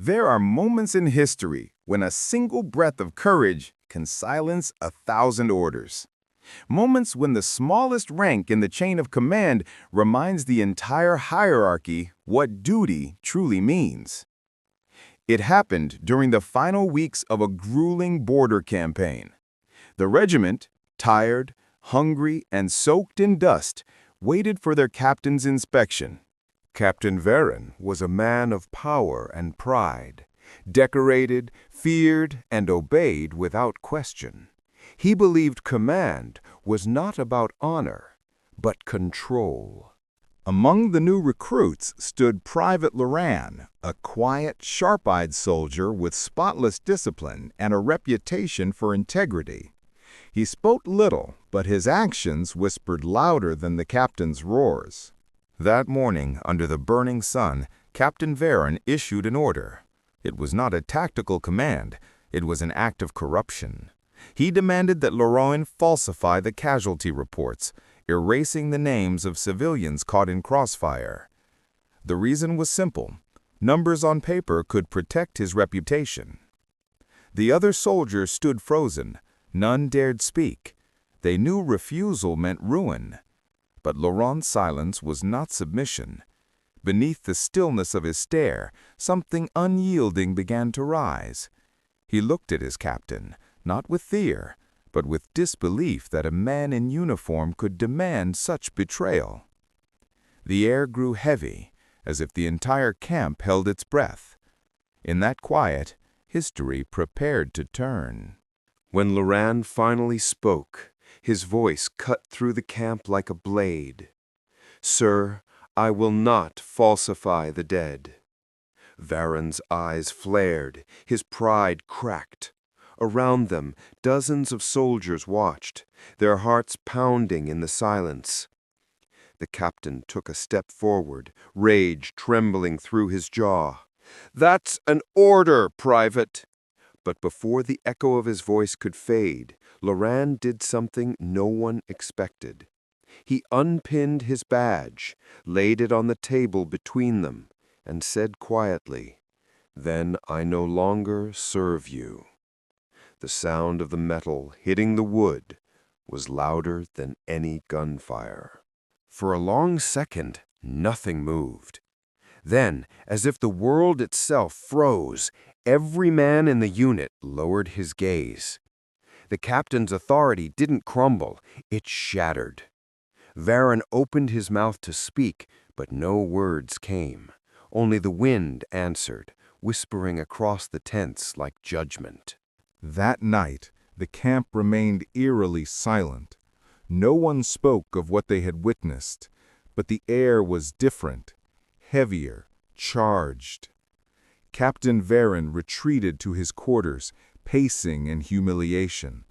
There are moments in history when a single breath of courage can silence 1,000 orders. Moments when the smallest rank in the chain of command reminds the entire hierarchy what duty truly means. It happened during the final weeks of a grueling border campaign. The regiment, tired, hungry, and soaked in dust, waited for their captain's inspection. Captain Varen was a man of power and pride, decorated, feared, and obeyed without question. He believed command was not about honor, but control. Among the new recruits stood Private Loran, a quiet, sharp-eyed soldier with spotless discipline and a reputation for integrity. He spoke little, but his actions whispered louder than the captain's roars. That morning, under the burning sun, Captain Varen issued an order. It was not a tactical command, it was an act of corruption. He demanded that Loran falsify the casualty reports, erasing the names of civilians caught in crossfire. The reason was simple. Numbers on paper could protect his reputation. The other soldiers stood frozen. None dared speak. They knew refusal meant ruin. But Laurent's silence was not submission. Beneath the stillness of his stare, something unyielding began to rise. He looked at his captain, not with fear, but with disbelief that a man in uniform could demand such betrayal. The air grew heavy, as if the entire camp held its breath. In that quiet, history prepared to turn. When Loran finally spoke, his voice cut through the camp like a blade. "Sir, I will not falsify the dead." Varen's eyes flared, his pride cracked. Around them, dozens of soldiers watched, their hearts pounding in the silence. The captain took a step forward, rage trembling through his jaw. "That's an order, Private!" But before the echo of his voice could fade, Loran did something no one expected. He unpinned his badge, laid it on the table between them, and said quietly, "Then I no longer serve you." The sound of the metal hitting the wood was louder than any gunfire. For a long second, nothing moved. Then, as if the world itself froze, every man in the unit lowered his gaze. The captain's authority didn't crumble, it shattered. Varen opened his mouth to speak, but no words came. Only the wind answered, whispering across the tents like judgment. That night, the camp remained eerily silent. No one spoke of what they had witnessed, but the air was different, heavier, charged. Captain Varen retreated to his quarters, pacing in humiliation.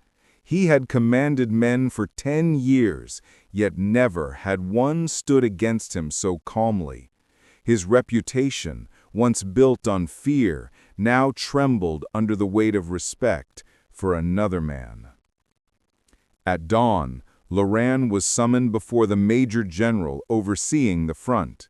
He had commanded men for 10 years, yet never had one stood against him so calmly. His reputation, once built on fear, now trembled under the weight of respect for another man. At dawn, Loran was summoned before the Major General overseeing the front.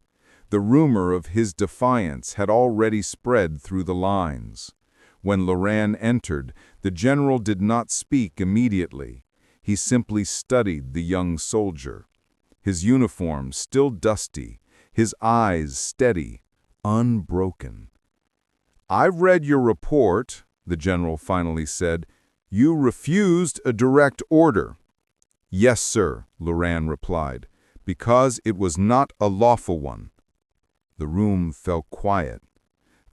The rumor of his defiance had already spread through the lines. When Loran entered, the general did not speak immediately. He simply studied the young soldier. His uniform still dusty, his eyes steady, unbroken. "I've read your report," the general finally said. "You refused a direct order." "Yes, sir," Loran replied, "because it was not a lawful one." The room fell quiet.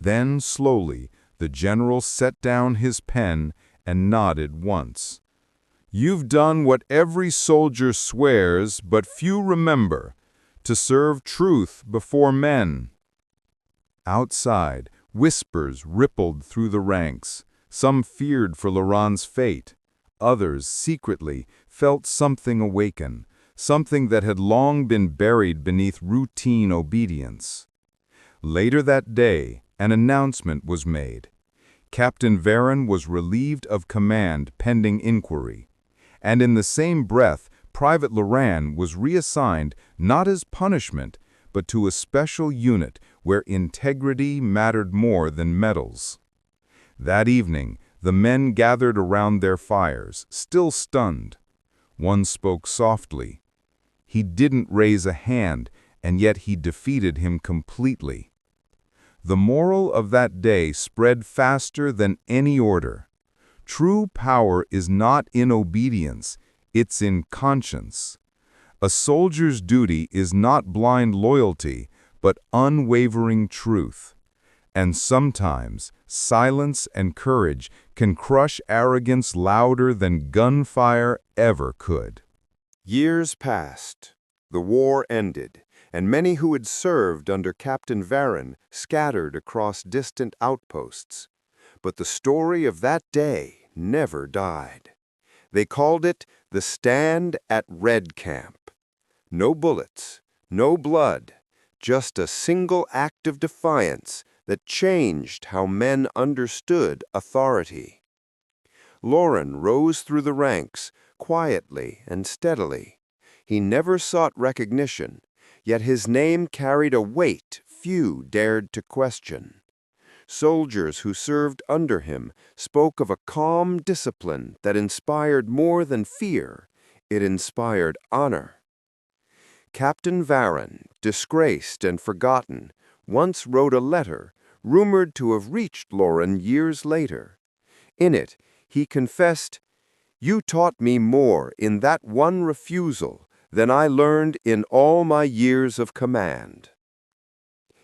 Then, slowly, the general set down his pen and nodded once. "You've done what every soldier swears, but few remember, to serve truth before men." Outside, whispers rippled through the ranks. Some feared for Loran's fate. Others, secretly, felt something awaken, something that had long been buried beneath routine obedience. Later that day, an announcement was made. Captain Varen was relieved of command pending inquiry. And in the same breath, Private Loran was reassigned not as punishment, but to a special unit where integrity mattered more than medals. That evening, the men gathered around their fires, still stunned. One spoke softly. He didn't raise a hand, and yet he defeated him completely. The moral of that day spread faster than any order. True power is not in obedience, it's in conscience. A soldier's duty is not blind loyalty, but unwavering truth. And sometimes, silence and courage can crush arrogance louder than gunfire ever could. Years passed. The war ended, and many who had served under Captain Varon scattered across distant outposts. But the story of that day never died. They called it the Stand at Red Camp. No bullets, no blood, just a single act of defiance that changed how men understood authority. Lauren rose through the ranks, quietly and steadily. He never sought recognition, yet his name carried a weight few dared to question. Soldiers who served under him spoke of a calm discipline that inspired more than fear. It inspired honor. Captain Varon, disgraced and forgotten, once wrote a letter, rumored to have reached Lauren years later. In it, he confessed, "You taught me more in that one refusal than I learned in all my years of command."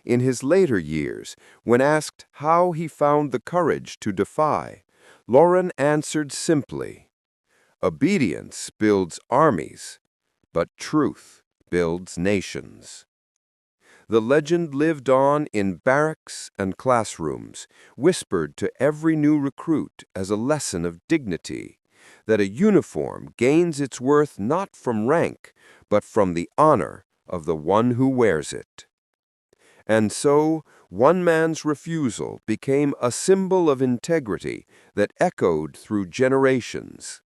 In his later years, when asked how he found the courage to defy, Lauren answered simply, "Obedience builds armies, but truth builds nations." The legend lived on in barracks and classrooms, whispered to every new recruit as a lesson of dignity, that a uniform gains its worth not from rank, but from the honor of the one who wears it. And so, one man's refusal became a symbol of integrity that echoed through generations.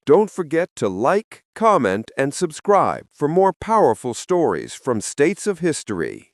Don't forget to like, comment, and subscribe for more powerful stories from States of History.